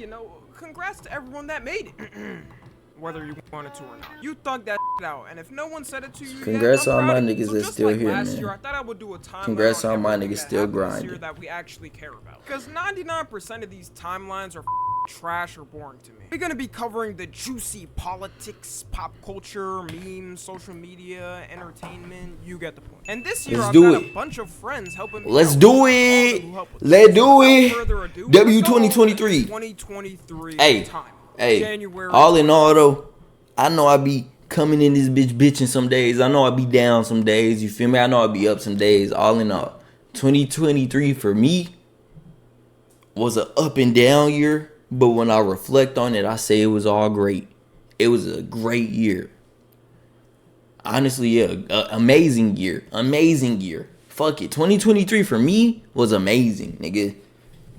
you know, congrats to everyone that made it. Whether you wanted to or not. You thugged that out, and if no one said it to you Congrats yet, on my I'm proud of you. niggas So that's just still like here, last man. year, I thought I would do a timeline Congrats on my everything niggas that still happened this year grinding. that we actually care about. Because 99% of these timelines are trash or boring to me. We're gonna be covering the juicy politics, pop culture, memes, social media, entertainment. You get the point. And this year, I've got a bunch of friends helping me. Let's do it. Let's do it. W 2023. 2023 Hey, time. hey. January All in all, though, I know I be coming in this bitch bitching some days. I know I be down some days. You feel me? I know I be up some days. All in all, 2023 for me was an up and down year. But when I reflect on it, I say it was all great. It was a great year. Honestly, yeah, amazing year. Amazing year. Fuck it. 2023 for me was amazing, nigga.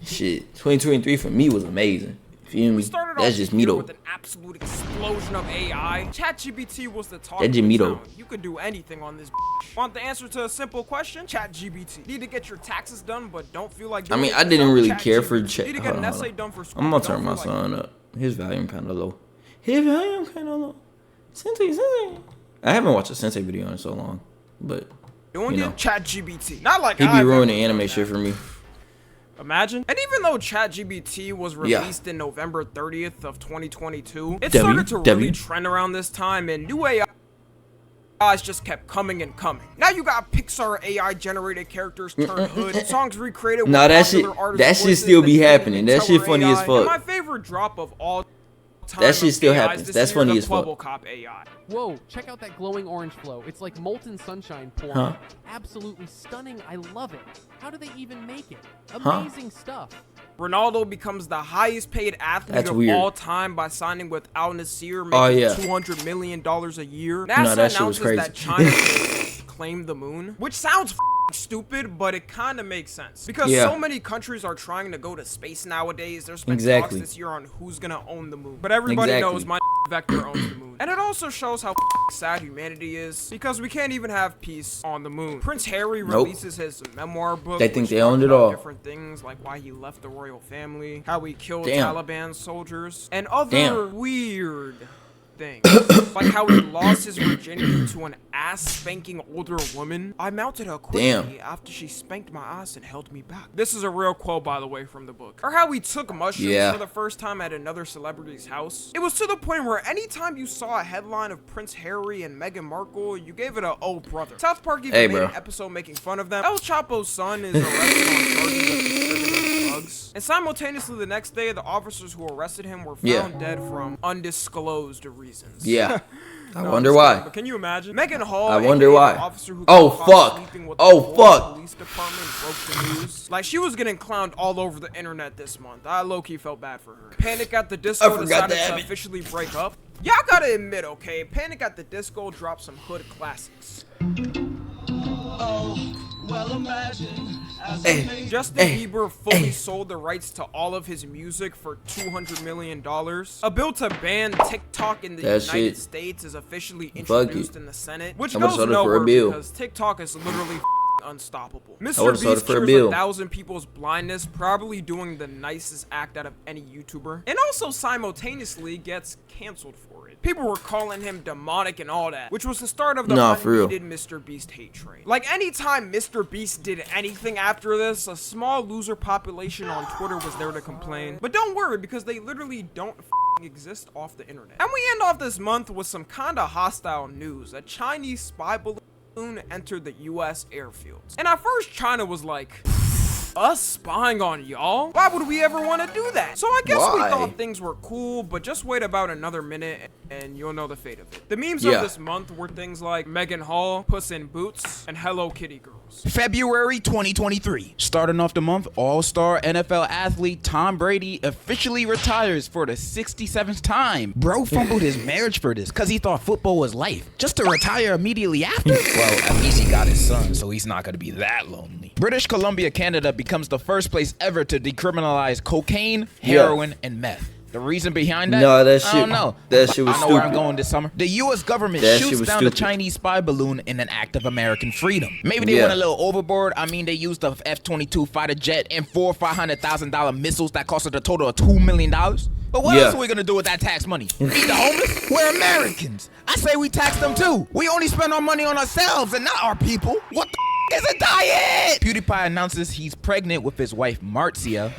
Shit. 2023 for me was amazing. Feel me? That's just me though. With an absolute explosion of AI, ChatGPT was the talk of the town. You could do anything on this bitch. Want the answer to a simple question? ChatGPT. Need to get your taxes done, but don't feel like doing I mean, it I didn't really care for Chat. Need to get an essay done for school. I'm gonna turn my son up. His volume kind of low. His volume kind of low. Sensei. I haven't watched a Sensei video in so long, but doing it, ChatGPT. Not like he be ruining anime shit for me. Imagine. And even though ChatGPT was released in November 30th of 2022, it started to really trend around this time, and new AIs just kept coming and coming. Now you got Pixar AI generated characters turned hood, songs recreated with that shit still be happening. That shit funny as fuck. And my favorite drop of all time that shit still happens. That's funny as fuck. Cop AI. Whoa, check out that glowing orange flow. It's like molten sunshine pouring. Absolutely stunning. I love it. How do they even make it? Amazing stuff. Ronaldo becomes the highest paid athlete of all time by signing with Al Nassr, making $200 million a year. NASA announces that China claimed the moon, which sounds stupid, but it kind of makes sense because so many countries are trying to go to space nowadays. There's been talks this year on who's gonna own the moon, but everybody knows my vector owns the moon. And it also shows how sad humanity is because we can't even have peace on the moon. Prince Harry releases his memoir book. They think they owned it all. Different things like why he left the royal family, how he killed Taliban soldiers, and other weird things. Like how he lost his virginity to an ass-spanking older woman. I mounted her quickly after she spanked my ass and held me back. This is a real quote, by the way, from the book. Or how he took mushrooms for the first time at another celebrity's house. It was to the point where anytime you saw a headline of Prince Harry and Meghan Markle, you gave it a "oh brother." South Park even made an episode making fun of them. El Chapo's son is arrested on charges of distributing drugs. And simultaneously the next day, the officers who arrested him were found dead from undisclosed reasons. I wonder why. But can you imagine? Megan Hall, I wonder why. Officer who fuck. Police department broke the news. Like she was getting clowned all over the internet this month. I low-key felt bad for her. Panic at the Disco decided to officially break up. Y'all gotta admit, okay, Panic at the Disco dropped some hood classics. Well, imagine. Justin Bieber fully sold the rights to all of his music for $200 million. A bill to ban TikTok in the United States is officially introduced in the Senate, which goes nowhere because TikTok is literally unstoppable. Mr. Beast cures 1,000 people's blindness, probably doing the nicest act out of any YouTuber, and also simultaneously gets canceled for it. People were calling him demonic and all that, which was the start of the unneeded Mr. Beast hate train. Like anytime Mr. Beast did anything after this, a small loser population on Twitter was there to complain. But don't worry, because they literally don't exist off the internet. And we end off this month with some kinda hostile news. A Chinese spy balloon entered the US airfields. And at first China was like, us spying on y'all? Why would we ever want to do that? So I guess we thought things were cool, but just wait about another minute and you'll know the fate of it. The memes of this month were things like Megan Hall, Puss in Boots, and Hello Kitty Girls. February 2023. Starting off the month, all-star NFL athlete Tom Brady officially retires for the 67th time. Bro fumbled his marriage for this because he thought football was life, just to retire immediately after? Well, at least he got his son, so he's not going to be that lonely. British Columbia, Canada becomes the first place ever to decriminalize cocaine, heroin, and meth. The reason behind that? No, that shit. I don't know. That shit was I know where I'm stupid. going this summer. The U.S. government That shit shoots was down the stupid. Chinese spy balloon in an act of American freedom. Maybe they Yeah. went a little overboard. I mean, they used a F-22 fighter jet and $400,000 or $500,000 missiles that costed a total of $2 million. But what Yeah. else are we gonna do with that tax money? Feed the homeless? We're Americans. I say we tax them too. We only spend our money on ourselves and not our people. What the is a diet? PewDiePie announces he's pregnant with his wife Marcia.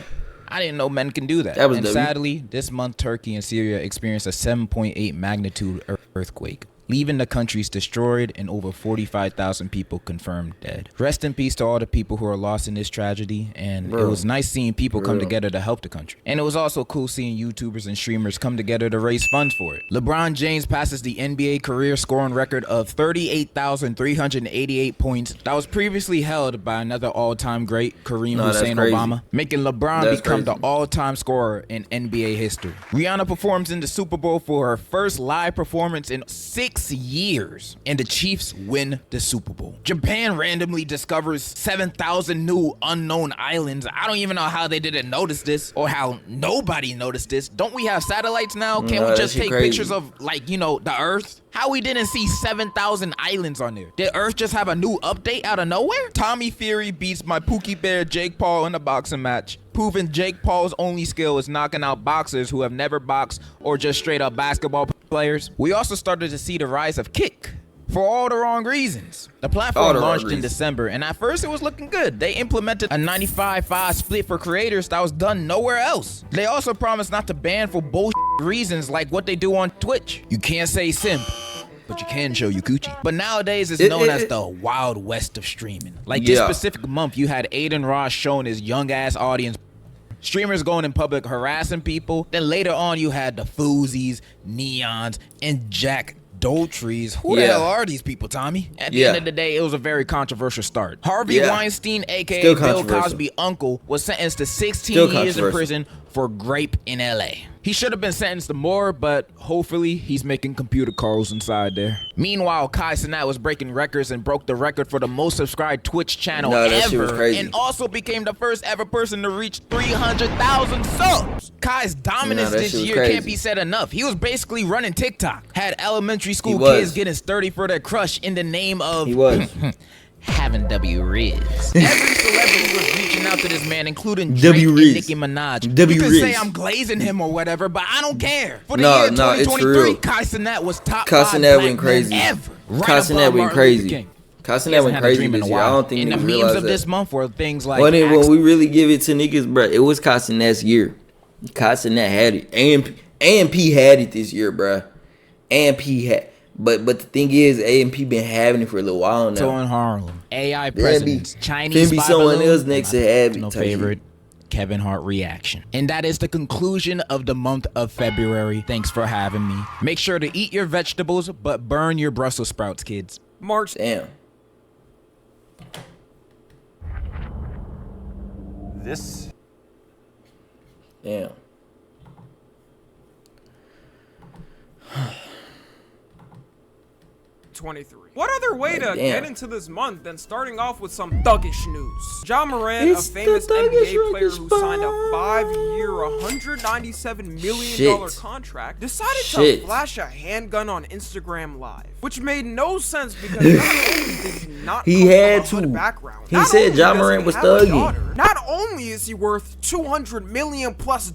I didn't know men can do that. That was and W. sadly, this month Turkey and Syria experienced a 7.8 magnitude earthquake, leaving the countries destroyed and over 45,000 people confirmed dead. Rest in peace to all the people who are lost in this tragedy, and Bro. it was nice seeing people come Bro. together to help the country. And it was also cool seeing YouTubers and streamers come together to raise funds for it. LeBron James passes the NBA career scoring record of 38,388 points that was previously held by another all-time great, Kareem No, that's Hussein crazy. Obama, making LeBron That's become crazy. the all-time scorer in NBA history. Rihanna performs in the Super Bowl for her first live performance in 6 years, and the Chiefs win the Super Bowl. Japan randomly discovers 7,000 new unknown islands. I don't even know how they didn't notice this, or how nobody noticed this. Don't we have satellites now? Can't No, we that just shit take crazy. pictures of, like, you know, the Earth? How we didn't see 7,000 islands on there? Did Earth just have a new update out of nowhere? Tommy Fury beats my Pookie Bear Jake Paul in a boxing match, proving Jake Paul's only skill is knocking out boxers who have never boxed or just straight up basketball players. We also started to see the rise of Kick, for all the wrong reasons. The All platform the wrong launched in reasons. December, and at first it was looking good. They implemented a 95-5 split for creators that was done nowhere else. They also promised not to ban for bullshit reasons like what they do on Twitch. You can't say simp, but you can show your coochie. But nowadays it's known as the Wild West of streaming. Like this Yeah. specific month, you had Aiden Ross showing his young ass audience streamers going in public harassing people. Then later on, you had the Foozies, Neons, and Jack Doltries. Who the Yeah. hell are these people, Tommy? At the Yeah. end of the day, it was a very controversial start. Harvey Yeah. Weinstein, aka Still Bill controversial. Cosby's uncle, was sentenced to 16 Still years in controversial. prison for grape in LA. He should have been sentenced to more, but hopefully he's making computer calls inside there. Meanwhile, Kai Cenat was breaking records and broke the record for the most subscribed Twitch channel No, that shit was ever, crazy. and also became the first ever person to reach 300,000 subs. Kai's dominance No, that this shit was year crazy. can't be said enough. He was basically running TikTok. Had elementary school was. kids getting sturdy for their crush in the name of He was. having W Riz. Every celebrity was reaching out to this man, including Drake W and Riz. Nicki Minaj. W You can Riz. say I'm glazing him or whatever, but I don't care. For the No, year no, it's 2023, real. Kai Cenat was top Kai 5 Cenat black went crazy. men ever. Right Kai above Cenat went Martin crazy. Luther King. Kai He Cenat hasn't went had a crazy dream in this a year. I while. don't think And the niggas memes realize of that. this month were things like When Axe- we really give it to niggas, bro, it was Kai Cenat's year. Kai Cenat had it. AMP had it this year, bro. AMP had. But the thing is, AMP been having it for a little while now. So in Harlem, AI Then be- presidents, Chinese then be spy someone balloon, else next to and have it my type favorite, Kevin Hart reaction. And that is the conclusion of the month of February. Thanks for having me. Make sure to eat your vegetables, but burn your Brussels sprouts, kids. March Damn. This Damn. '23. What other way to Damn. get into this month than starting off with some thuggish news? Ja Morant, It's a famous the thuggish NBA player ruggish who signed a ball. 5-year, $197 million Shit. contract, decided Shit. to flash a handgun on Instagram Live, which made no sense because not only did he not He come had from a hood to. background, He not said only Ja does Morant he was have a thugging. daughter, not only is he worth $200 million plus,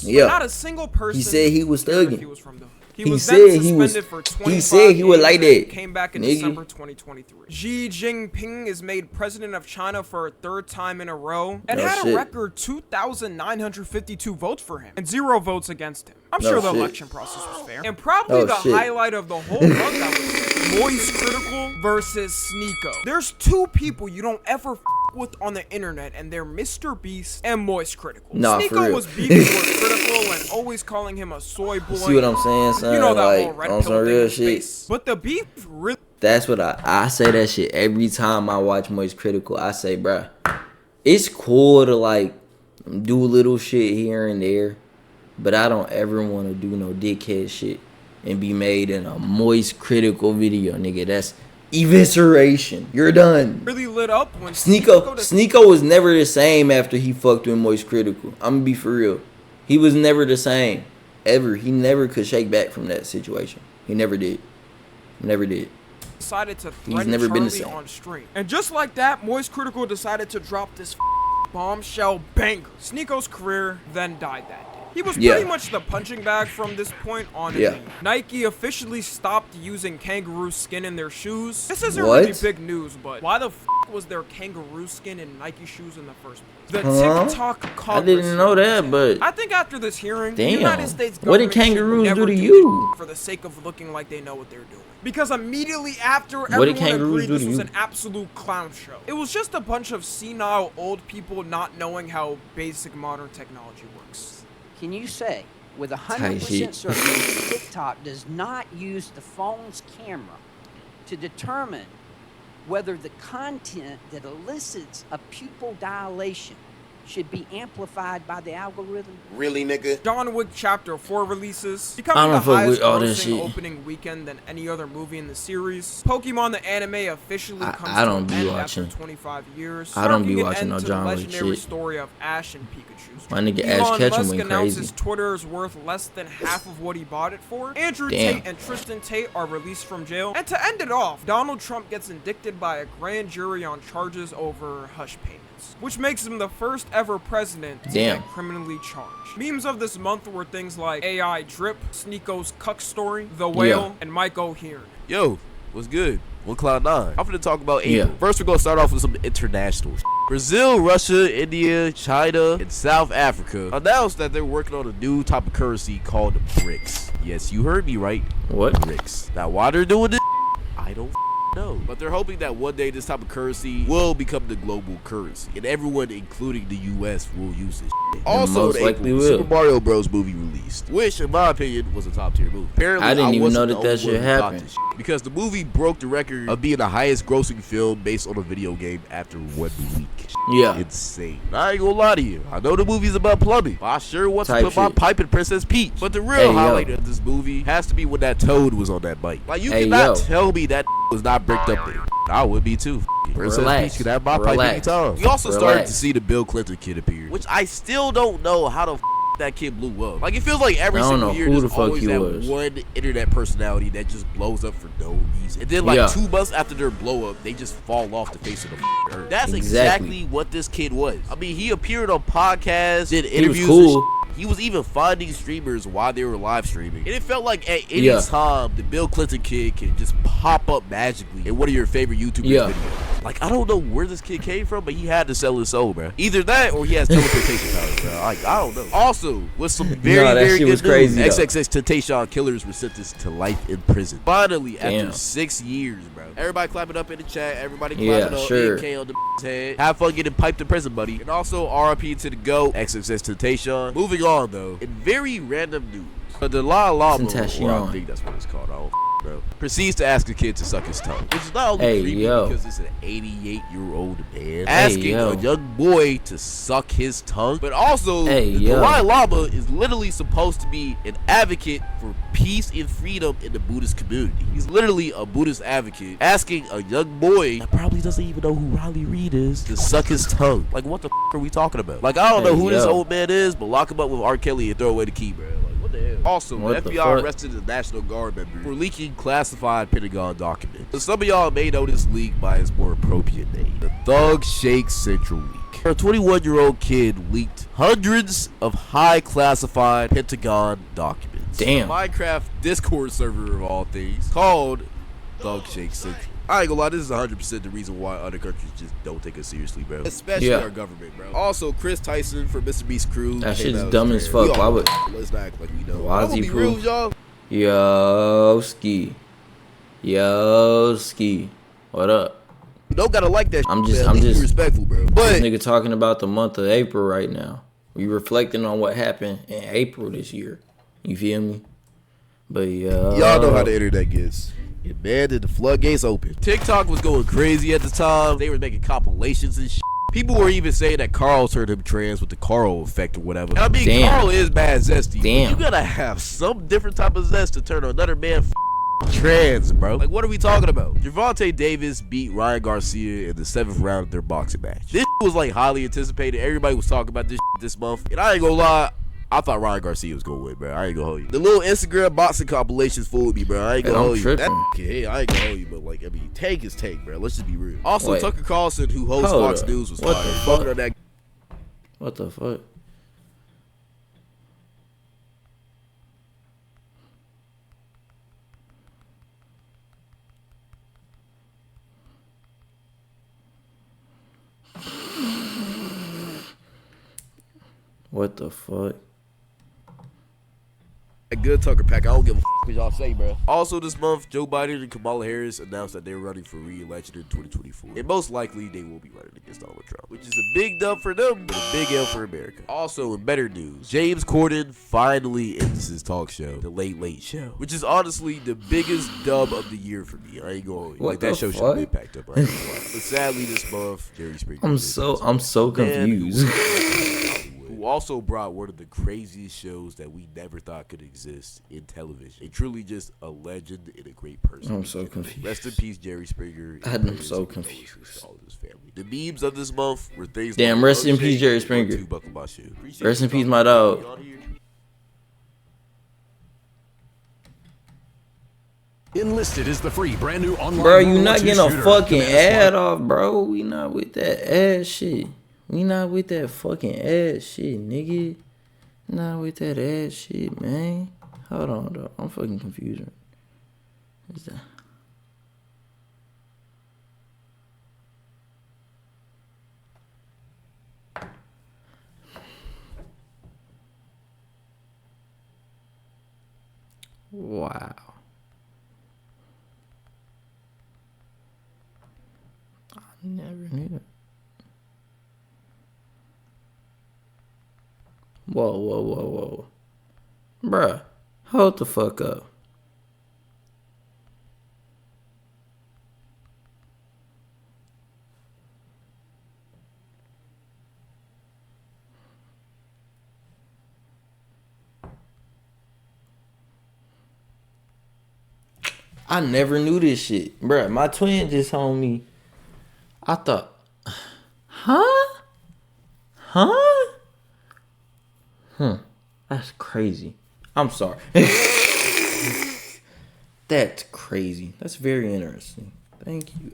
Yeah. but not a single person. He said he was cared if thugging. He was from the hood. He was said then he was- suspended for he 25 said he would games like and that, Came back in nigga. December 2023. Xi Jinping is made president of China for a third time in a row and No had shit. a record 2,952 votes for him and 0 votes against him. I'm No sure the shit. election process was fair. And probably Oh, the shit. highlight of the whole month that was Moist Critical versus Sneeko. There's two people you don't ever with on the internet, and they're Mr. Beast and Moist Critical. Nah, for Sneeko real. was beefing with Critical and always calling him a soy boy. See what I'm saying, son? You know that like, whole red on pill some thing real in shit. space. But the beef really That's what I say that shit every time I watch Moist Critical. I say, bruh, it's cool to like do little shit here and there, but I don't ever want to do no dickhead shit and be made in a Moist Critical video, nigga. That's evisceration. You're done. lit up when Sneeko was never the same after he fucked with Moist Critical. I'm gonna be for real. He was never the same. ever. He never could shake back from that situation. He never did. Never did. Decided to threaten never been the Charlie same. on stream. And just like that, Moist Critical decided to drop this bombshell banger. Sneako's career then died that day. He was pretty much the punching bag from this point on. Nike officially stopped using kangaroo skin in their shoes. This isn't really big news, but why the was there kangaroo skin in Nike shoes in the first place? The TikTok Congress. I didn't know that, but I think after this hearing, the United States what did government kangaroos should do never to you? for the sake of looking like they know what they're doing. Because immediately after, everyone agreed this was an absolute clown show. It was just a bunch of senile old people not knowing how basic modern technology works. Can you say with 100% certainty TikTok does not use the phone's camera to determine whether the content that elicits a pupil dilation should be amplified by the algorithm? Really, nigga? John Wick Chapter 4 releases, becoming the highest grossing opening weekend than any other movie in the series. Pokemon the anime officially comes to an end after 25 years. I don't be watching no John Wick shit. The legendary story of Ash and Pikachu's. My nigga Ash Ketchum Musk went announces crazy. Twitter is worth less than half of what he bought it for. Andrew Tate and Tristan Tate are released from jail. And to end it off, Donald Trump gets indicted by a grand jury on charges over hush payments, which makes him the first ever president to get criminally charged. Memes of this month were things like AI Drip, Sneako's Cuck Story, The Whale, and Mike O'Hearn. Yo, what's good? On Cloud 9. I'm gonna talk about April. First, we're gonna start off with some international shit. Brazil, Russia, India, China, and South Africa announced that they're working on a new type of currency called BRICS. Yes, you heard me right. What? BRICS. Now, why they're doing this, I don't know. But they're hoping that one day this type of currency will become the global currency, and everyone, including the U.S., will use this shit. Also, in April, Super Mario Bros. Movie released, which, in my opinion, was a top-tier movie. Apparently, I didn't even know that shit happened. Because the movie broke the record of being the highest-grossing film based on a video game after 1 week. Insane. I ain't gonna lie to you. I know the movie's about plumbing, but I sure want to put my pipe in Princess Peach. But the real highlight of this movie has to be when that toad was on that bike. Like, you cannot tell me that was not bricked up there. I would be too. Princess Peach could have my pipe anytime. We also started to see the Bill Clinton kid appear, which I still don't know how the that kid blew up. Like, it feels like every single year there's always that one internet personality that just blows up for no reason. And then like 2 months after their blow up, they just fall off the face of the earth. That's exactly what this kid was. I mean, he appeared on podcasts, did interviews. He was cool. He was even finding streamers while they were live streaming. And it felt like at any time, the Bill Clinton kid can just pop up magically in one of your favorite YouTube videos. Like, I don't know where this kid came from, but he had to sell his soul, bro. Either that or he has teleportation powers, bro. Like, I don't know. Also, with some very good news, XXXTentacion killers were sentenced to life in prison. Finally, after 6 years, bro. Everybody clapping up in the chat. Everybody clapping up. AK on the head. Have fun getting piped in prison, buddy. And also, RIP to the GOAT, XXXTentacion. Moving on, though, in very random news, the Dalai Lama, or I think that's what it's called, bro, proceeds to ask a kid to suck his tongue, which is not only creepy because it's an 88-year-old man asking a young boy to suck his tongue, but also the Dalai Lama is literally supposed to be an advocate for peace and freedom in the Buddhist community. He's literally a Buddhist advocate asking a young boy that probably doesn't even know who Riley Reid is to suck his tongue. Like, what the are we talking about? Like, I don't know who this old man is, but lock him up with R. Kelly and throw away the key, bro. Also, the FBI arrested a National Guard member for leaking classified Pentagon documents. So some of y'all may know this leak by its more appropriate name, the Thug Shake Central leak. A 21-year-old kid leaked hundreds of high classified Pentagon documents. Damn. A Minecraft Discord server of all things called Thug Shake Central. I ain't gonna lie, this is 100% the reason why other countries just don't take us seriously, bro. Especially our government, bro. Also, Chris Tyson from Mr. Beast crew. That shit's dumb as fuck. Why would? Let's not act like we know. Why is he real, y'all? Yo, ski. What up? You don't gotta like that. I'm just respectful, bro. But this nigga talking about the month of April right now. We reflecting on what happened in April this year. You feel me? But y'all know how the internet gets. And man, did the floodgates open. TikTok was going crazy at the time. They were making compilations and shit. People were even saying that Carl turned him trans with the Carl effect or whatever. And I mean, Carl is bad zesty. You gotta have some different type of zest to turn another man trans, bro. Like, what are we talking about? Gervonta Davis beat Ryan Garcia in the 7th round of their boxing match. This was like highly anticipated. Everybody was talking about this month. And I ain't gonna lie, I thought Ryan Garcia was gonna win, bro. I ain't gonna hold you. The little Instagram boxing compilations fooled me, bro. I ain't gonna hold you. Hey, I ain't gonna hold you, but like, I mean, Tank is Tank, bro. Let's just be real. Also, Tucker Carlson, who hosts Fox News, was fired. What the fuck? What the fuck? A good Tucker Pack. I don't give a what y'all say, bro. Also this month, Joe Biden and Kamala Harris announced that they're running for re-election in 2024. And most likely, they will be running against Donald Trump, which is a big dub for them, but a big L for America. Also, in better news, James Corden finally ends his talk show, The Late Late Show, which is honestly the biggest dub of the year for me. I ain't going like that show should have been packed up. But sadly, this month, Jerry Springer. I'm so confused. Who also brought one of the craziest shows that we never thought could exist in television. A truly just a legend and a great person. I'm so confused. Rest in peace, Jerry Springer. I'm so confused. All of his family. The memes of this month were things. Damn, rest in peace, Jerry Springer. Rest in peace, my dog. Enlisted is the free brand new online. Bro, you not getting a fucking ad off, bro. We not with that ad shit. We not with that fucking ad shit, nigga. Not with that ad shit, man. Hold on, dog. I'm fucking confused. What's that? Wow. I never knew that. Whoa. Bruh, hold the fuck up. I never knew this shit. Bruh, my twin just told me. I thought, huh? That's crazy. I'm sorry. That's crazy. That's very interesting. Thank you.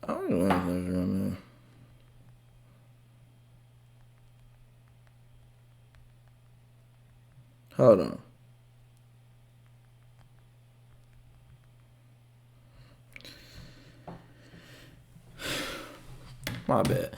I don't know what that's around there. Hold on. My bad.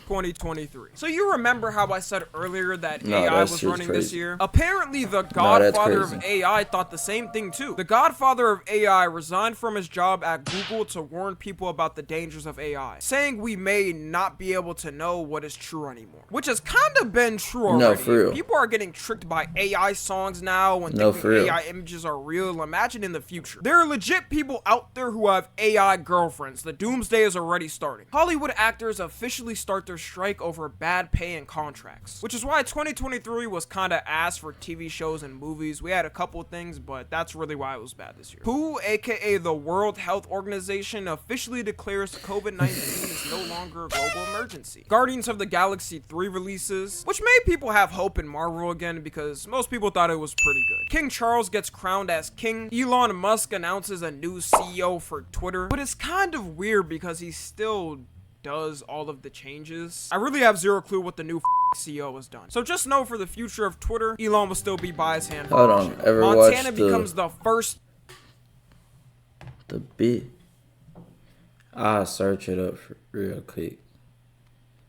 2023. So you remember how I said earlier that AI was running this year? Apparently the godfather of AI thought the same thing too. The godfather of AI resigned from his job at Google to warn people about the dangers of AI, saying we may not be able to know what is true anymore. Which has kind of been true already. No, for real. People are getting tricked by AI songs now and thinking AI images are real. Imagine in the future. There are legit people out there who have AI girlfriends. The doomsday is already starting. Hollywood actors officially start their strike over bad pay and contracts, which is why 2023 was kind of ass for TV shows and movies. We had a couple things, but that's really why it was bad this year. WHO, aka the World Health Organization, officially declares COVID-19 is no longer a global emergency. Guardians of the Galaxy 3 releases, which made people have hope in Marvel again because most people thought it was pretty good. King Charles gets crowned as king. Elon Musk announces a new CEO for Twitter, but it's kind of weird because he still does all of the changes. I really have zero clue what the new CEO has done. So just know for the future of Twitter, Elon will still be by his hand. Hold on, Montana becomes the first. The bit. I'll search it up real quick.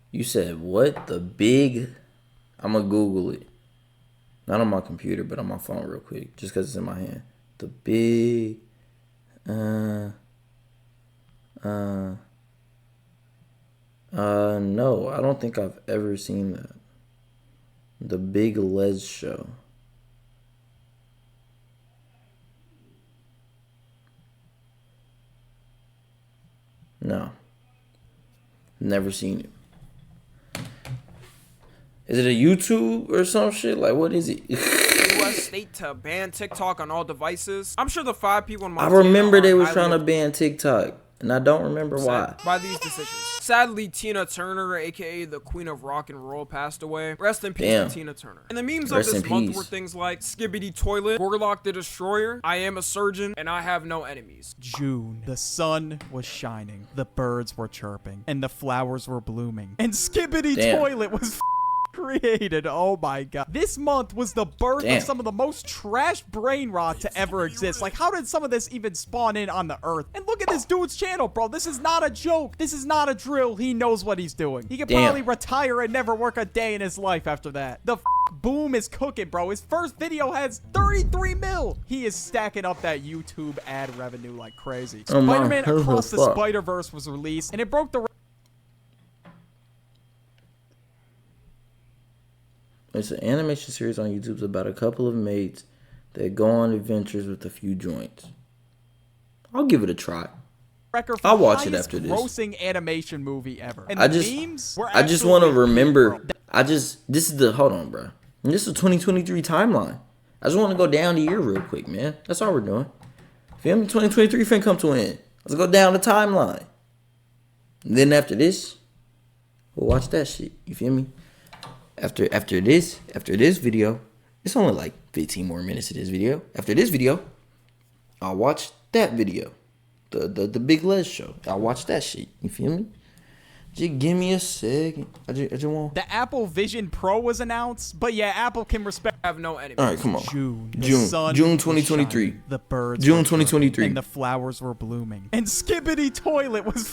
You said what? The big? I'm gonna Google it. Not on my computer, but on my phone real quick, just because it's in my hand. The big. No, I don't think I've ever seen that. The Big Les Show. No. Never seen it. Is it a YouTube or some shit? Like, what is it? U.S. state to ban TikTok on all devices. I'm sure the 5 people in I Montana remember they are was highly trying to ban TikTok, and I don't remember why. by these decisions. Sadly, Tina Turner, aka the Queen of Rock and Roll, passed away. Rest in peace to Tina Turner. And the memes Rest of this in month peace. were things like Skibbity Toilet, Gorlock the Destroyer, I Am a Surgeon, and I Have No Enemies. June. The sun was shining, the birds were chirping, and the flowers were blooming. And Skibbity Toilet was created. Oh my god. This month was the birth of some of the most trashed brain rot to ever exist. Like, how did some of this even spawn in on the earth? And look at this dude's channel, bro. This is not a joke. This is not a drill. He knows what he's doing. He could probably retire and never work a day in his life after that. The boom is cooking, bro. His first video has 33 mil. He is stacking up that YouTube ad revenue like crazy. Spider-Man Across the Spider-Verse was released, and it broke the It's an animation series on YouTube about a couple of mates that go on adventures with a few joints. I'll give it a try. I'll watch it after this. Grossing animation movie ever. And I just want to remember. Hold on, bro. This is a 2023 timeline. I just want to go down the year real quick, man. That's all we're doing. Feel me? 2023 finna come to an end. Let's go down the timeline. And then after this, we'll watch that shit. You feel me? After this video, it's only like 15 more minutes of this video. After this video, I'll watch that video. The Big Les show. I'll watch that shit. You feel me? Just give me a second. I just want. The Apple Vision Pro was announced, but yeah, Apple can respect. Have no enemies. All right, come on. June 2023. Shining, the birds. June 2023. And the flowers were blooming. And Skibbity Toilet was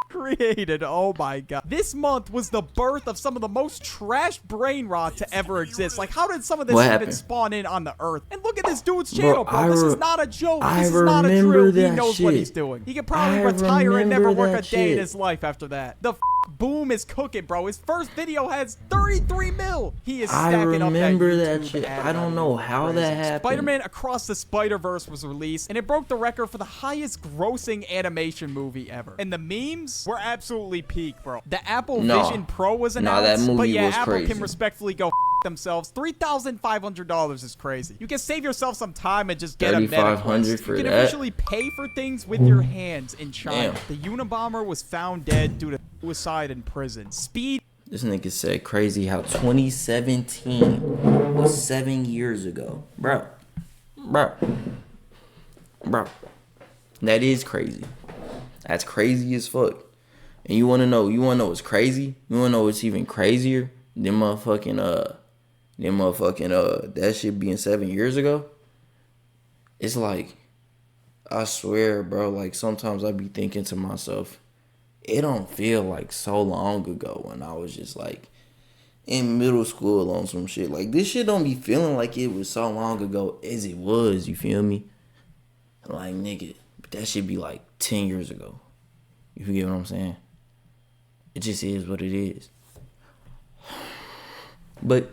created. Oh my god. This month was the birth of some of the most trashed brain rot to ever exist. Like, how did some of this even spawn in on the earth? And look at this dude's channel, bro. This is not a joke. This is not a drill. He knows what he's doing. He could probably retire and never work a day in his life after that. The boom is cooking, bro. His first video has 33 mil. He is stacking up that YouTube shit. ad I don't know how that happened. Spider-Man Across the Spider-Verse was released, and it broke the record for the highest grossing animation movie ever. And the memes were absolutely peak, bro. The Apple Vision Pro was announced, that movie but yeah, was Apple crazy. can respectfully go themselves. $3,500 is crazy. You can save yourself some time and just get a medic list. for You can that. officially pay for things with your hands in China. The Unabomber was found dead due to suicide in prison. Speed. This nigga said crazy how 2017 was 7 years ago. Bro. That is crazy. That's crazy as fuck. And you wanna know what's crazy? You wanna know what's even crazier? That shit being 7 years ago? It's like, I swear, bro, like sometimes I be thinking to myself, it don't feel like so long ago when I was just like in middle school on some shit. Like, this shit don't be feeling like it was so long ago as it was, you feel me? Like, nigga, but that shit be like 10 years ago. You get what I'm saying? It just is what it is. But,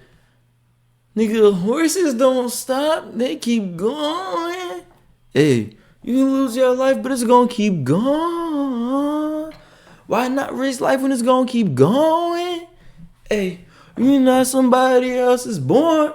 nigga, horses don't stop. They keep going. Hey, you can lose your life, but it's gonna keep going. Why not risk life when it's gonna keep going? Hey, you're not somebody else's born.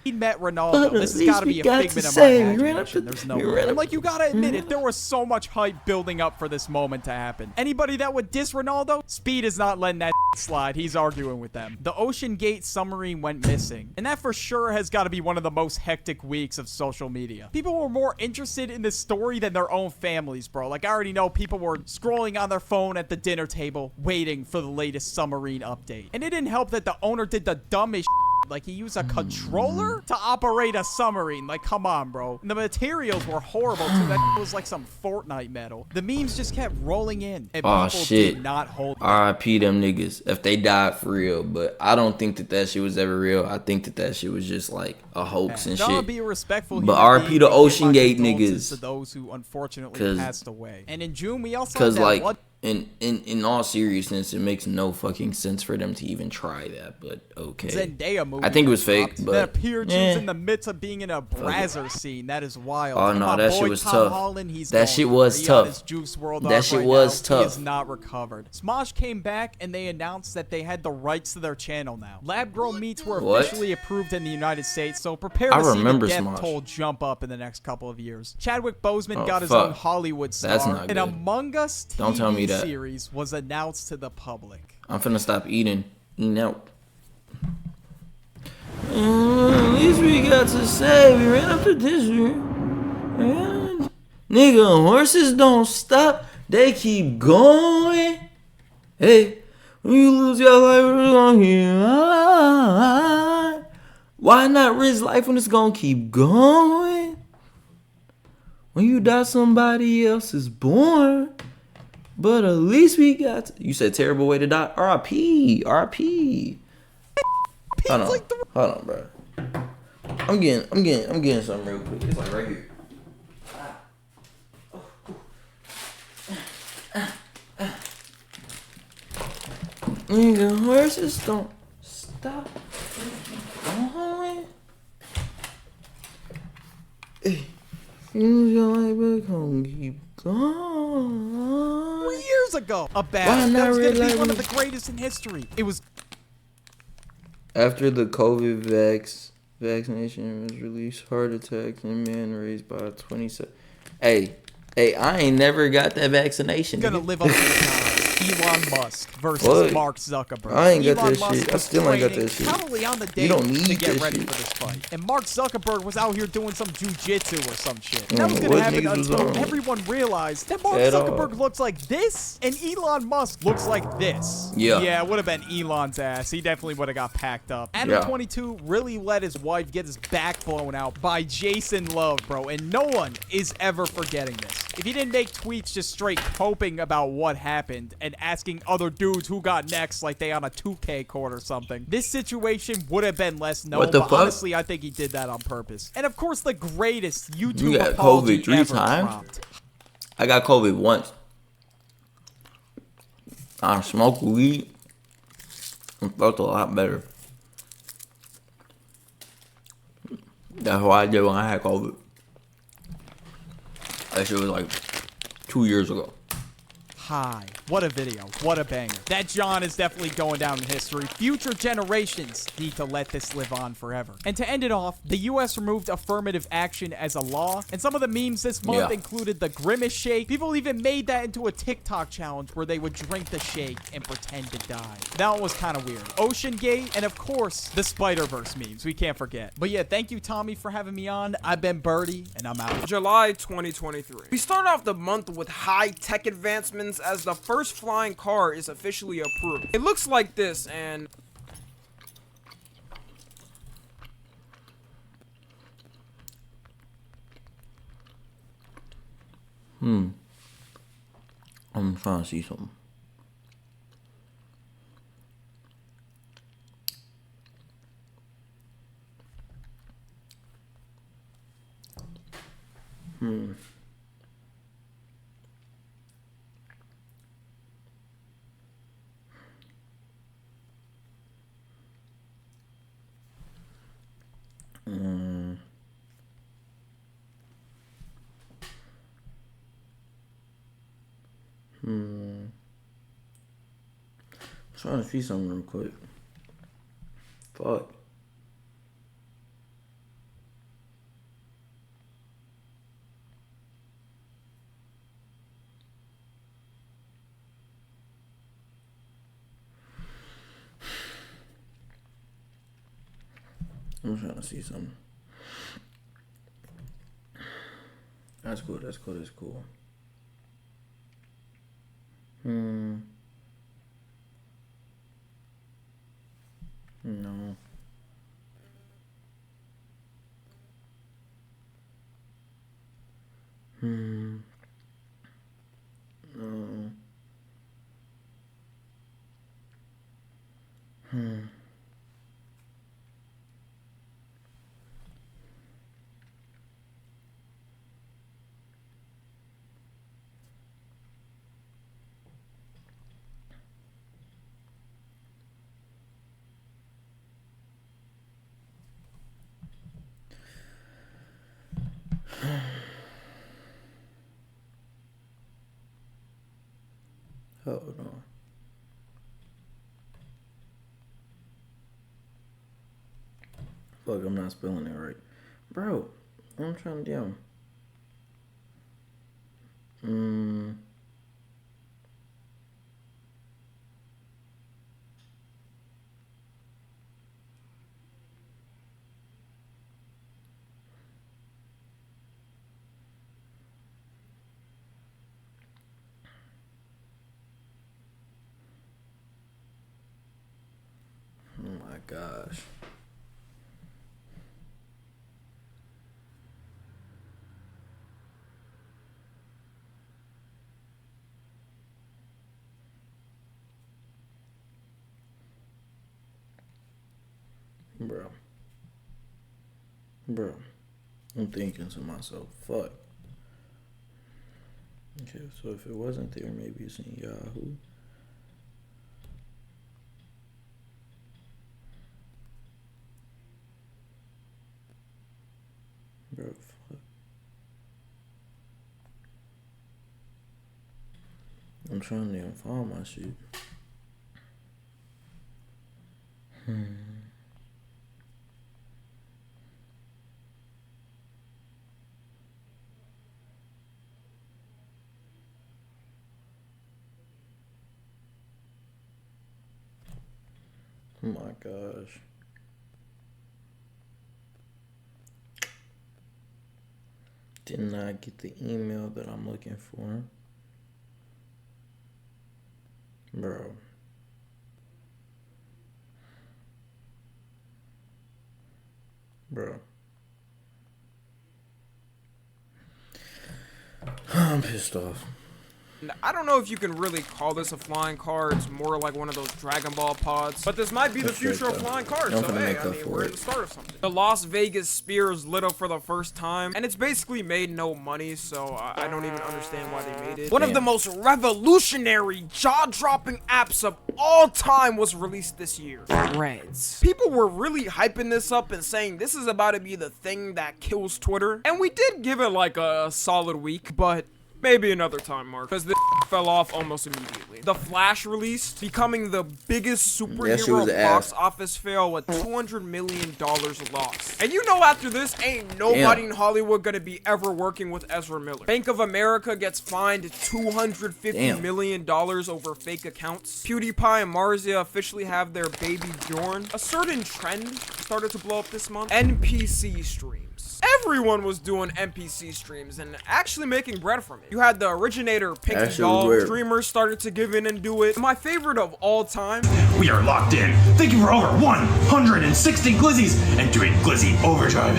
He met Ronaldo. This has got to be a figment of my imagination. There's no way. And like, you got to admit it, there was so much hype building up for this moment to happen. Anybody that would diss Ronaldo, Speed is not letting that slide. He's arguing with them. The Ocean Gate submarine went missing. And that for sure has got to be one of the most hectic weeks of social media. People were more interested in this story than their own families, bro. Like, I already know people were scrolling on their phone at the dinner table, waiting for the latest submarine update. And it didn't help that the owner did the dumbest like, he used a controller to operate a submarine. Like, come on, bro. And the materials were horrible, too. That was like some Fortnite metal. The memes just kept rolling in. And people did not hold R.I.P. them niggas if they died for real. But I don't think that shit was ever real. I think that shit was just like a hoax and shit. Be respectful. But R.I.P. the Ocean Gate niggas. To those who unfortunately passed away. And in June, we also had that in all seriousness, it makes no fucking sense for them to even try that. But okay, Zendaya movie. I think it was fake, but that appeared she was in the midst of being in a Brazzer scene. That is wild. Oh And no, my that boy shit was Tom tough. Holland, he's That going shit for was it. He tough. on his Juice WRLD That arc shit right was now. He tough. is not recovered. Smosh came back and they announced that they had the rights to their channel now. Lab-grown meats were What? officially approved in the United States, so prepare I to see the remember death Smosh. toll jump up in the next couple of years. Chadwick Boseman Oh, got his fuck. own Hollywood star. That's not An good. Among Us TV Don't tell me that. series was announced to the public. I'm finna stop eating out. At least we got to say we ran up the district. And nigga, horses don't stop. They keep going. Hey, when you lose your life, we're gonna hear. Why not risk life when it's gonna keep going? When you die, somebody else is born. But at least we got. You said terrible way to die. R.I.P. R.I.P. Hold on, bro. I'm getting something real quick. It's like right here. Nigga, horses don't stop going. Use your life, but gonna keep going. Years ago, a battle that was going to be one of the greatest in history. It was After the COVID vaccination was released, heart attacks in men raised by 27. Hey, I ain't never got that vaccination. going to live up to the odds. Elon Musk versus What? Mark Zuckerberg. I ain't got Elon that Musk shit. I was still ain't got training that shit. Probably on the day You don't to need get that ready shit. for this fight. And Mark Zuckerberg was out here doing some jujitsu or some shit. I And that don't was know going to what happen niggas was until on. everyone realized that Mark At all. Zuckerberg looks like this and Elon Musk looks like this. Yeah. Yeah, it would have been Elon's ass. He definitely would have got packed up. Adam 22 really let his wife get his back blown out by Jason Love, bro. And no one is ever forgetting this. If he didn't make tweets just straight coping about what happened and asking other dudes who got next like they on a 2K court or something, this situation would have been less known. What the but fuck? honestly, I think he did that on purpose. And of course, the greatest YouTube You got apology COVID 3 ever times? dropped. I got COVID once. I smoked weed and felt a lot better. That's what I did when I had COVID. That shit was like 2 years ago. Hi. What a video. What a banger. That John is definitely going down in history. Future generations need to let this live on forever. And to end it off, the US removed affirmative action as a law, and some of the memes this month included the Grimace Shake. People even made that into a TikTok challenge where they would drink the shake and pretend to die. That one was kind of weird. Ocean Gate, and of course, the Spider-Verse memes. We can't forget. But yeah, thank you, Tommy, for having me on. I've been Birdie, and I'm out. July 2023. We start off the month with high-tech advancements as the first flying car is officially approved. It looks like this, and I'm trying to see something. I'm trying to see something real quick. Fuck. I'm trying to see something. That's cool, that's cool, that's cool. No. Hold on. Fuck, I'm not spelling it right. Bro, I'm trying to do. Oh my gosh. Bro, I'm thinking to myself, fuck. Okay, so if it wasn't there, maybe it's in Yahoo. Bro, fuck. I'm trying to find my shit. Oh my gosh. Did not get the email that I'm looking for. Bro. I'm pissed off. I don't know if you can really call this a flying car. It's more like one of those Dragon Ball pods. But this might be the future of flying cars. So hey, I mean, we're at the start of something. The Las Vegas Sphere is lit up for the first time, and it's basically made no money, so I don't even understand why they made it. One of the most revolutionary, jaw-dropping apps of all time was released this year. Threads. People were really hyping this up and saying this is about to be the thing that kills Twitter. And we did give it like a solid week, but maybe another time, Mark, because this fell off almost immediately. The Flash released, becoming the biggest superhero box office fail with $200 million loss. And you know after this, ain't nobody in Hollywood gonna be ever working with Ezra Miller. Bank of America gets fined $250 million over fake accounts. PewDiePie and Marzia officially have their baby Bjorn. A certain trend started to blow up this month. NPC streams. Everyone was doing NPC streams and actually making bread from it. You had the originator Pink Doll. Streamers started to give in and do it. My favorite of all time. We are locked in. Thank you for over 160 glizzies and doing glizzy overdrive.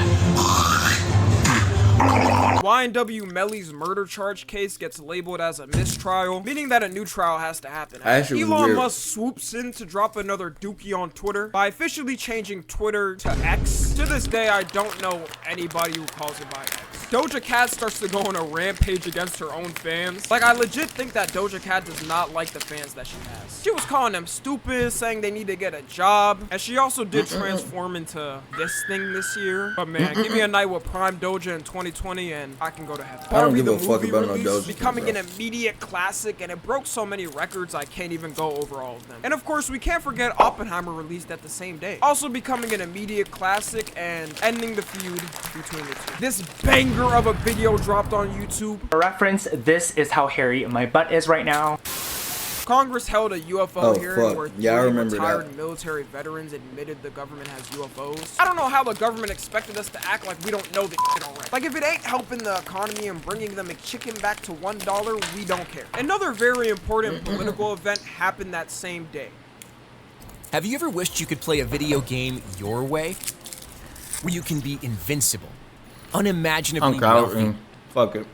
YNW Melly's murder charge case gets labeled as a mistrial, meaning that a new trial has to happen. Elon Musk swoops in to drop another dookie on Twitter by officially changing Twitter to X. To this day, I don't know anybody who calls it by X. Doja Cat starts to go on a rampage against her own fans. Like, I legit think that Doja Cat does not like the fans that she has. She was calling them stupid, saying they need to get a job, and she also did transform into this thing this year. But man, give me a night with Prime Doja in 2020 and I can go to heaven. I don't give a fuck about no Doja. Becoming an immediate classic, and it broke so many records I can't even go over all of them. And of course, we can't forget Oppenheimer released at the same day, also becoming an immediate classic and ending the feud between the two. This banger of a video dropped on YouTube. For reference, this is how hairy my butt is right now. Congress held a UFO hearing where retired military veterans admitted the government has UFOs. I don't know how the government expected us to act like we don't know this shit already. Like, if it ain't helping the economy and bringing the McChicken back to $1, we don't care. Another very important political event happened that same day. Have you ever wished you could play a video game your way? Where you can be invincible, unimaginably wealthy. Fuck it.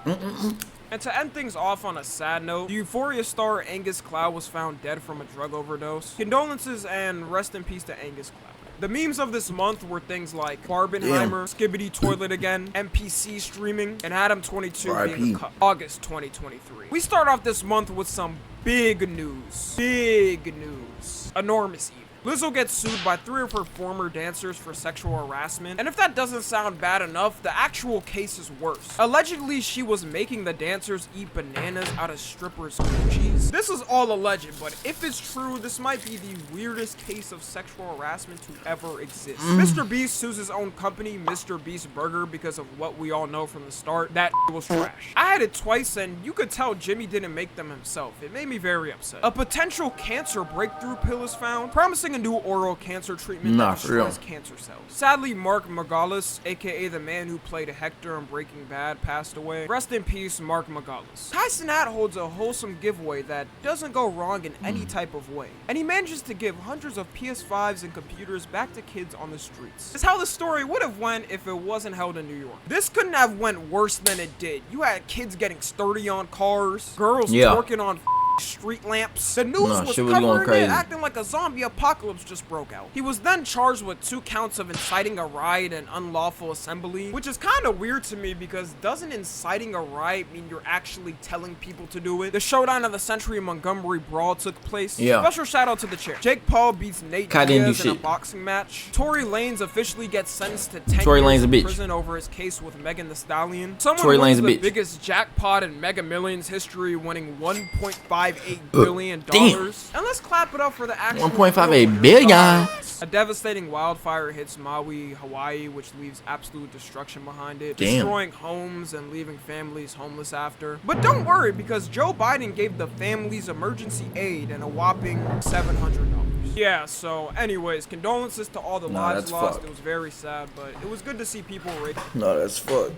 And to end things off on a sad note, the Euphoria star Angus Cloud was found dead from a drug overdose. Condolences and rest in peace to Angus Cloud. The memes of this month were things like Barbenheimer, Skibbity Toilet Again, NPC streaming, and Adam 22 being a cut. August 2023. We start off this month with some big news. Big news. Enormous even. Lizzo gets sued by 3 of her former dancers for sexual harassment, and if that doesn't sound bad enough, the actual case is worse. Allegedly, she was making the dancers eat bananas out of strippers' coochies. This is all alleged, but if it's true, this might be the weirdest case of sexual harassment to ever exist. Mr. Beast sues his own company, Mr. Beast Burger, because of what we all know from the start, that was trash. I had it twice, and you could tell Jimmy didn't make them himself. It made me very upset. A potential cancer breakthrough pill is found, promising a new oral cancer treatment that destroys cancer cells. Sadly, Mark Margolis, aka the man who played Hector in Breaking Bad, passed away. Rest in peace, Mark Margolis. Tyson Hatt holds a wholesome giveaway that doesn't go wrong in any type of way, and he manages to give hundreds of PS5s and computers back to kids on the streets. It's how the story would have went if it wasn't held in New York. This couldn't have went worse than it did. You had kids getting sturdy on cars, girls twerking on street lamps. The news was covering it, acting like a zombie apocalypse just broke out. He was then charged with 2 counts of inciting a riot and unlawful assembly, which is kind of weird to me because doesn't inciting a riot mean you're actually telling people to do it? The showdown of the century Montgomery Brawl took place. Special shout out to the chair. Jake Paul beats Nate Diaz in a boxing match. Tory Lanez officially gets sentenced to 10 years in prison over his case with Megan Thee Stallion. Someone wins the biggest jackpot in Mega Millions history, winning $1.58 billion. And let's clap it up for the actual 1.58 billion. A devastating wildfire hits Maui, Hawaii, which leaves absolute destruction behind it, destroying homes and leaving families homeless after. But don't worry, because Joe Biden gave the families emergency aid and a whopping $700. Yeah, so anyways, condolences to all the lives lost. It was very sad, but it was good to see people raised. No, that's fucked.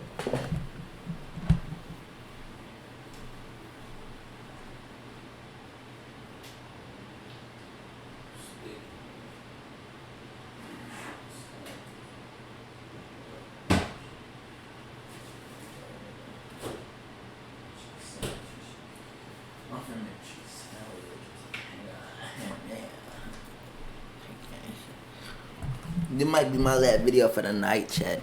This might be my last video for the night, chat.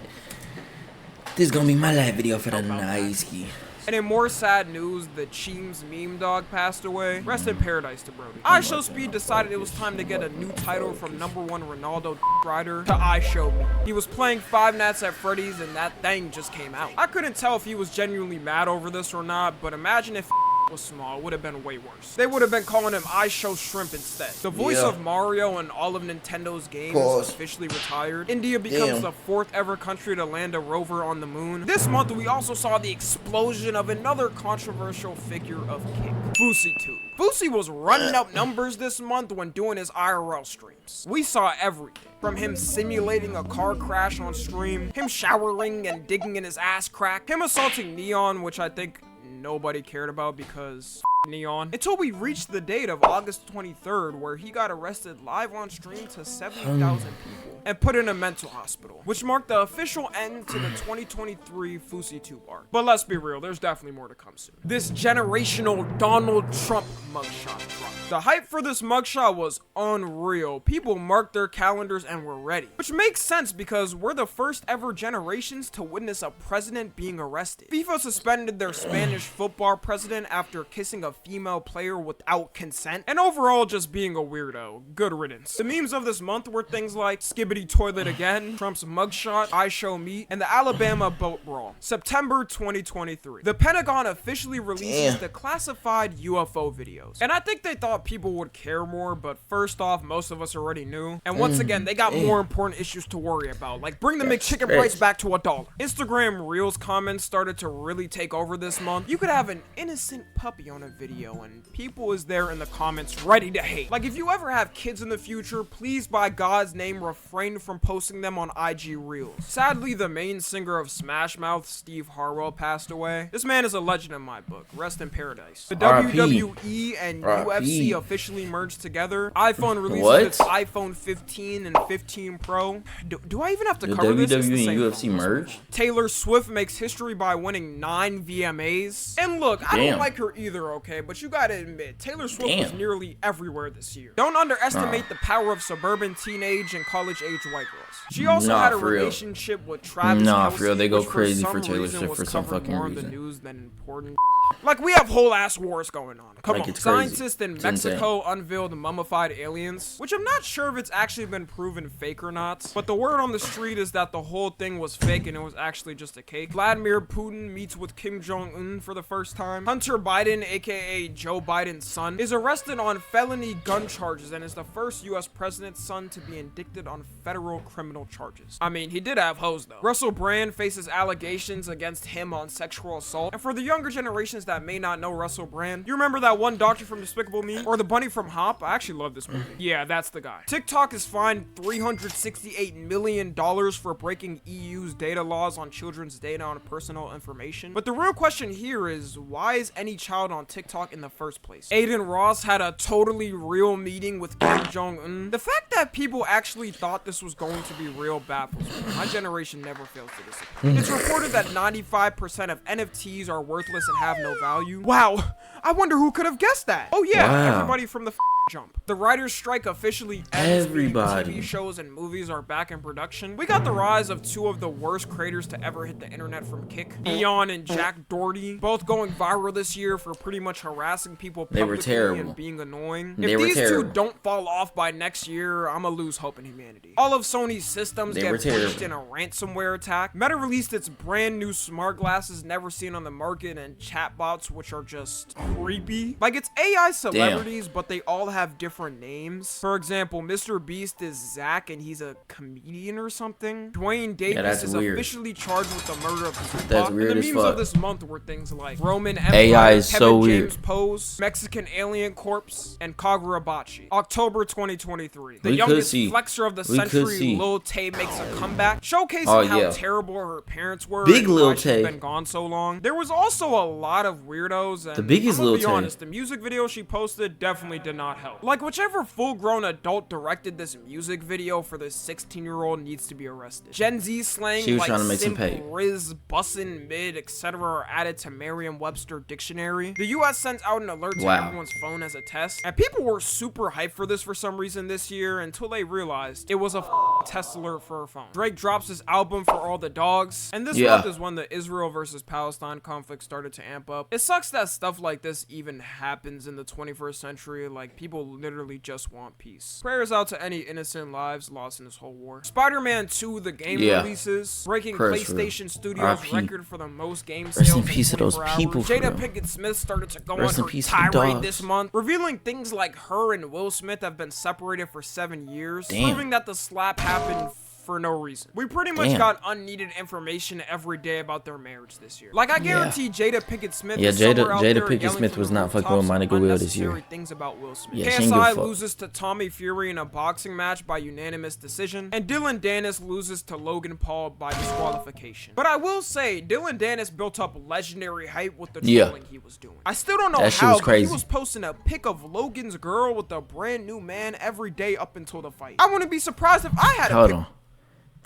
This is gonna be my last video for the night, ski. And in more sad news, the Cheems meme dog passed away. Rest in paradise to Brody. iShowSpeed decided it was time to get a new title from #1 Ronaldo rider to iShowMe. He was playing Five Nights at Freddy's and that thing just came out. I couldn't tell if he was genuinely mad over this or not, but imagine if was small, it would have been way worse. They would have been calling him iShow Shrimp instead. The voice of Mario and all of Nintendo's games is officially retired. India becomes the 4th ever country to land a rover on the moon. This month, we also saw the explosion of another controversial figure of King, FouseyTube. Fousey was running up numbers this month when doing his IRL streams. We saw everything. From him simulating a car crash on stream, him showering and digging in his ass crack, him assaulting Neon, which I think nobody cared about because Neon, until we reached the date of August 23rd where he got arrested live on stream to 70,000 people and put in a mental hospital, which marked the official end to the 2023 FouseyTube arc. But let's be real, there's definitely more to come soon. This generational Donald Trump mugshot dropped. The hype for this mugshot was unreal. People marked their calendars and were ready, which makes sense because we're the first ever generations to witness a president being arrested. FIFA suspended their Spanish football president after kissing a female player without consent, and overall just being a weirdo. Good riddance. The memes of this month were things like Skibbity Toilet Again, Trump's mugshot, iShowMe, and the Alabama boat brawl. September 2023. The Pentagon officially releases the classified UFO videos. And I think they thought people would care more, but first off, most of us already knew. And once again, they got more important issues to worry about, like bring the McChicken price back to $1. Instagram Reels comments started to really take over this month. You could have an innocent puppy on a video and people is there in the comments ready to hate. Like if you ever have kids in the future, please by God's name refrain from posting them on IG Reels. Sadly, the main singer of Smash Mouth, Steve Harwell, passed away. This man is a legend in my book. Rest in paradise. The WWE and UFC officially merged together. iPhone releases its iPhone 15 and 15 Pro. Do I even have to cover this? WWE and UFC merged? Taylor Swift makes history by winning 9 VMAs. And look, I don't like her either, okay? But you gotta admit, Taylor Swift was nearly everywhere this year. Don't underestimate the power of suburban teenage and college-age white girls. She also had a relationship with Travis Kelce, for real, they go which crazy for for Taylor reason Swift was for some covered fucking more reason. in the news than important. Like we have whole ass wars going on. Come on. Scientists in Mexico unveiled mummified aliens, which I'm not sure if it's actually been proven fake or not, but the word on the street is that the whole thing was fake and it was actually just a cake. Vladimir Putin meets with Kim Jong-un for the first time. Hunter Biden, aka Joe Biden's son, is arrested on felony gun charges and is the first US president's son to be indicted on federal criminal charges. I mean, he did have hoes though. Russell Brand faces allegations against him on sexual assault. And for the younger generations that may not know Russell Brand, you remember that one doctor from Despicable Me? Or the bunny from Hop? I actually love this movie. Yeah, that's the guy. TikTok is fined $368 million for breaking EU's data laws on children's data on personal information. But the real question here is, why is any child on TikTok in the first place? Aiden Ross had a totally real meeting with Kim Jong-un. The fact that people actually thought this was going to be real baffles me. My generation never fails to disappoint. It's reported that 95% of NFTs are worthless and have no value. Wow, I wonder who could have guessed that. Oh yeah, everybody from the jump. The writers' strike officially ends. TV shows and movies are back in production. We got the rise of two of the worst creators to ever hit the internet from Kick, Eon and Jack Doherty, both going viral this year for pretty much harassing people publicly and being annoying. If these two don't fall off by next year, I'ma lose hope in humanity. All of Sony's systems get breached in a ransomware attack. Meta released its brand new smart glasses never seen on the market and chatbots which are just creepy. Like, it's AI celebrities, but they all have different names. For example, Mr. Beast is Zach and he's a comedian or something. Dwayne Davis is officially charged with the murder of Tupac. That's weird and the as memes fuck. of this month were things like Roman Empire, AI is Kevin so James weird. Pose, Mexican Alien Corpse, and Kagurabachi. October 2023. The We youngest flexer of the century, Lil Tay, makes a comeback, showcasing how terrible her parents were Big and Lil why she's Tay. been gone so long. There was also a lot of weirdos, and The biggest I'm gonna Lil be Tay. honest, the music video she posted definitely did not help. Like, whichever full-grown adult directed this music video for this 16-year-old needs to be arrested. Gen Z slang She was like trying to make some simp, pay. riz, bussin', mid, etc. are added to Merriam-Webster dictionary. The US sent out an alert to everyone's phone as a test, and people were super hyped for this for some reason this year until they realized it was a test alert for her phone. Drake drops his album For All the Dogs, and this month is when the Israel versus Palestine conflict started to amp up. It sucks that stuff like this even happens in the 21st century. Like, people literally just want peace. Prayers out to any innocent lives lost in this whole war. Spider-Man 2, the game releases, breaking PlayStation Studios record for the most game sales. Rest in peace to those people. Jada Pinkett Smith started to go on her tirade this month, revealing things like her and Will Smith have been separated for 7 years, proving that the slap happened for no reason. We pretty much got unneeded information every day about their marriage this year. Like, I guarantee Jada Pinkett Smith is somewhere out there Pinkett Smith was not fucking with my nigga Will this year. Things about Will Smith. Yeah, she ain't give a KSI fuck. loses to Tommy Fury in a boxing match by unanimous decision, and Dylan Dennis loses to Logan Paul by disqualification. But I will say, Dylan Dennis built up legendary hype with the trolling he was doing. I still don't know how, but he was posting a pic of Logan's girl with a brand new man every day up until the fight. I wouldn't be surprised if I had a pic.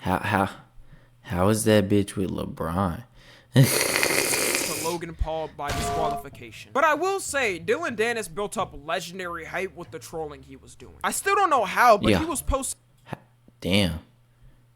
How is that bitch with LeBron? To Logan Paul by disqualification. But I will say, Dylan Dennis built up legendary hype with the trolling he was doing. I still don't know how, but he was posting. Damn.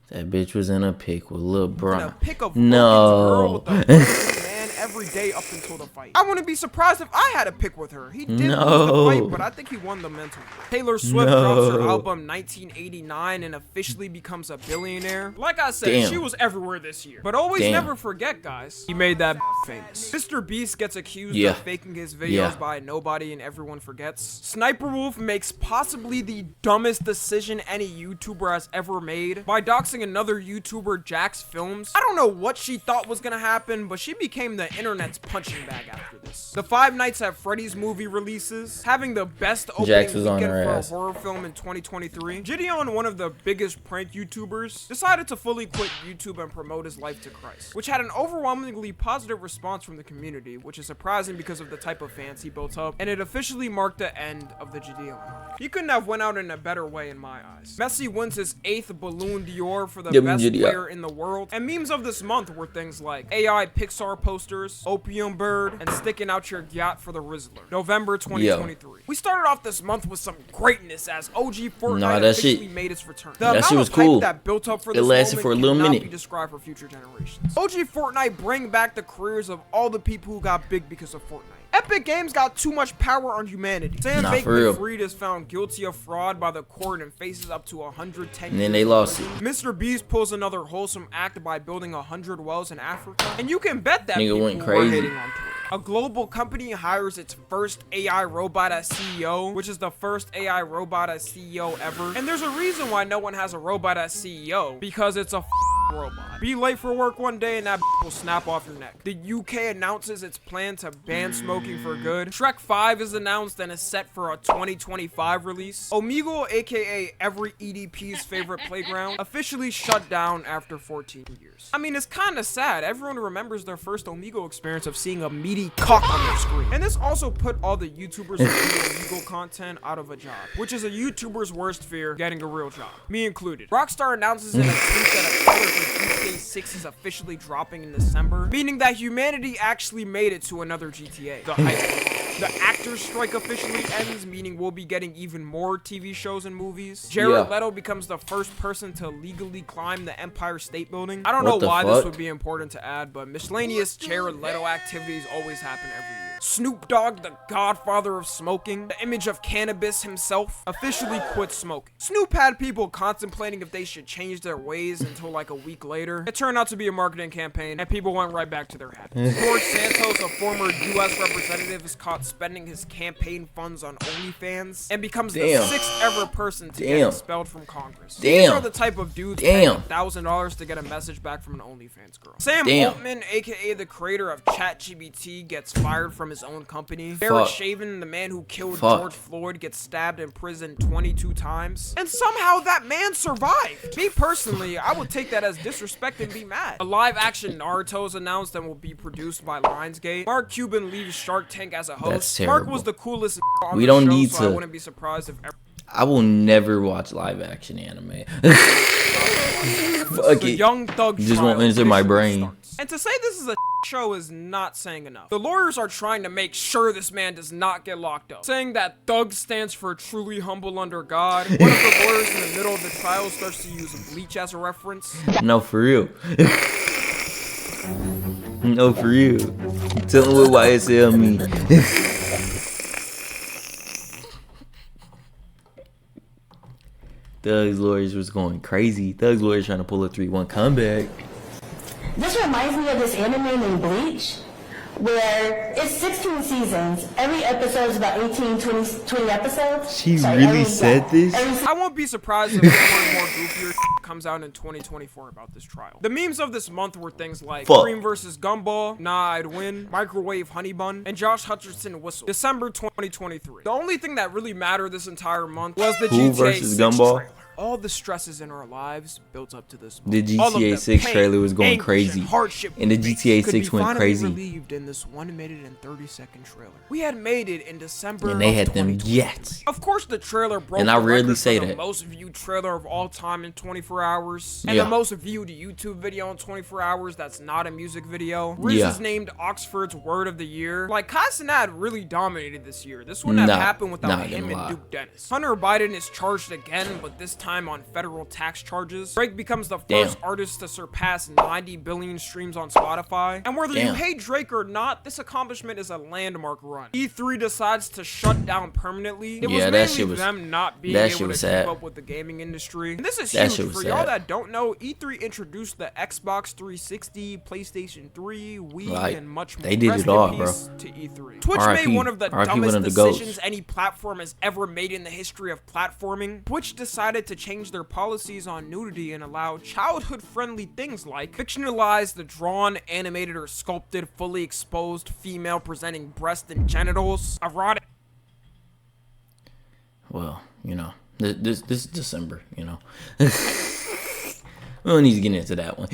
That bitch was in a pic with LeBron. A pic of Logan's girl with a brand new man every day up until the fight. I wouldn't be surprised if I had a pic with her. He did lose the fight, but I think he won the mental. Taylor Swift drops her album 1989 and officially becomes a billionaire. Like I said, she was everywhere this year. But always never forget, guys, he made that famous. Mr. Beast gets accused of faking his videos by nobody and everyone forgets. Sniper Wolf makes possibly the dumbest decision any YouTuber has ever made by doxing another YouTuber, Jax Films. I don't know what she thought was gonna happen, but she became the internet's punching bag after this. The Five Nights at Freddy's movie releases, having the best opening weekend for a horror film in 2023. Gideon, one of the biggest prank YouTubers, decided to fully quit YouTube and promote his life to Christ, which had an overwhelmingly positive response from the community, which is surprising because of the type of fans he built up, and it officially marked the end of the Gideon. He couldn't have went out in a better way in my eyes. Messi wins his 8th Balloon d'Or for the best player in the world, and memes of this month were things like AI Pixar posters, Opium Bird, and sticking out your yacht for the Rizzler. November 2023. We started off this month with some greatness as OG Fortnite officially made its return. The amount of hype that built up for this moment for a little cannot minute. be described for future generations. OG Fortnite bring back the careers of all the people who got big because of Fortnite. Epic Games got too much power on humanity. Sam Bankman-Fried is found guilty of fraud by the court and faces up to 110 years. And then they lost it. Mr. Beast pulls another wholesome act by building 100 wells in Africa. And you can bet that nigga people went crazy. were hating on Twitter. A global company hires its first AI robot as CEO, which is the first AI robot as CEO ever. And there's a reason why no one has a robot as CEO, because it's a robot. Be late for work one day and that will snap off your neck. The UK announces its plan to ban smoking for good. Shrek 5 is announced and is set for a 2025 release. Omegle, aka every EDP's favorite playground, officially shut down after 14 years. I mean, it's kind of sad. Everyone remembers their first Omegle experience of seeing a meaty cock on their screen. And this also put all the YouTubers who do Omegle content out of a job, which is a YouTuber's worst fear, getting a real job. Me included. Rockstar announces in a tweet that a trailer for GTA 6 is officially dropping in December, meaning that humanity actually made it to another GTA. The hype. The actors strike officially ends, meaning we'll be getting even more TV shows and movies. Jared Leto becomes the first person to legally climb the Empire State Building. I don't know why this would be important to add, but miscellaneous Jared Leto activities always happen every year. Snoop Dogg, the godfather of smoking, the image of cannabis himself, officially quit smoking. Snoop had people contemplating if they should change their ways until like a week later. It turned out to be a marketing campaign, and people went right back to their habits. George Santos, a former U.S. representative, is caught spending his campaign funds on OnlyFans and becomes the 6th ever person to get expelled from Congress. These are the type of dudes paying $1,000 to get a message back from an OnlyFans girl. Sam Altman, aka the creator of ChatGPT, gets fired from his own company. Derek Chauvin, the man who killed George Floyd, gets stabbed in prison 22 times. And somehow that man survived. Me personally, I would take that as disrespect and be mad. A live-action Naruto is announced and will be produced by Lionsgate. Mark Cuban leaves Shark Tank as a host. That's terrible. Mark was the coolest on we the don't show, need so to. I wouldn't be surprised if I will never watch live-action anime. Fuck it. Young Thug just won't enter my brain. Starts. And to say this is a show is not saying enough. The lawyers are trying to make sure this man does not get locked up, saying that Thug stands for truly humble under God. One of the lawyers in the middle of the trial starts to use Bleach as a reference. No, for real. No, for real. Tell me what YSL mean. Thug's lawyers was going crazy. Thug's lawyers trying to pull a 3-1 comeback. This reminds me of this anime named Bleach, where it's 16 seasons. Every episode is about 18, 20 episodes. She really said this? I won't be surprised if more and more goofier comes out in 2024 about this trial. The memes of this month were things like Cream vs. Gumball, Nah, I'd Win, Microwave Honey Bun, and Josh Hutcherson Whistle. December 2023. The only thing that really mattered this entire month was the GTA 6 trailer. All the stresses in our lives built up to this moment. The GTA 6 trailer was going crazy, and the GTA 6 went crazy. Relieved in this 1 minute and 30-second trailer. We had made it in December. And they had them yet. Of course, the trailer broke. And I rarely say the that. most viewed trailer of all time in 24 hours, and the most viewed YouTube video in 24 hours. That's not a music video. Riz is named Oxford's Word of the Year. Like Casanat really dominated this year. This wouldn't have happened without him and Duke Dennis. Hunter Biden is charged again, but this time on federal tax charges. Drake becomes the first artist to surpass 90 billion streams on Spotify. And whether you hate Drake or not, this accomplishment is a landmark run. E3 decides to shut down permanently. It was mainly them not being able to keep up with the gaming industry. And this is huge. For y'all that don't know, E3 introduced the Xbox 360, PlayStation 3, Wii, and much more. They did it all, bro. To E3. Twitch made one of the dumbest decisions any platform has ever made in the history of platforming. Twitch decided to change their policies on nudity and allow childhood-friendly things like fictionalize the drawn, animated, or sculpted, fully exposed female-presenting breast and genitals, erotic. Well, you know, this December, you know. We don't need to get into that one.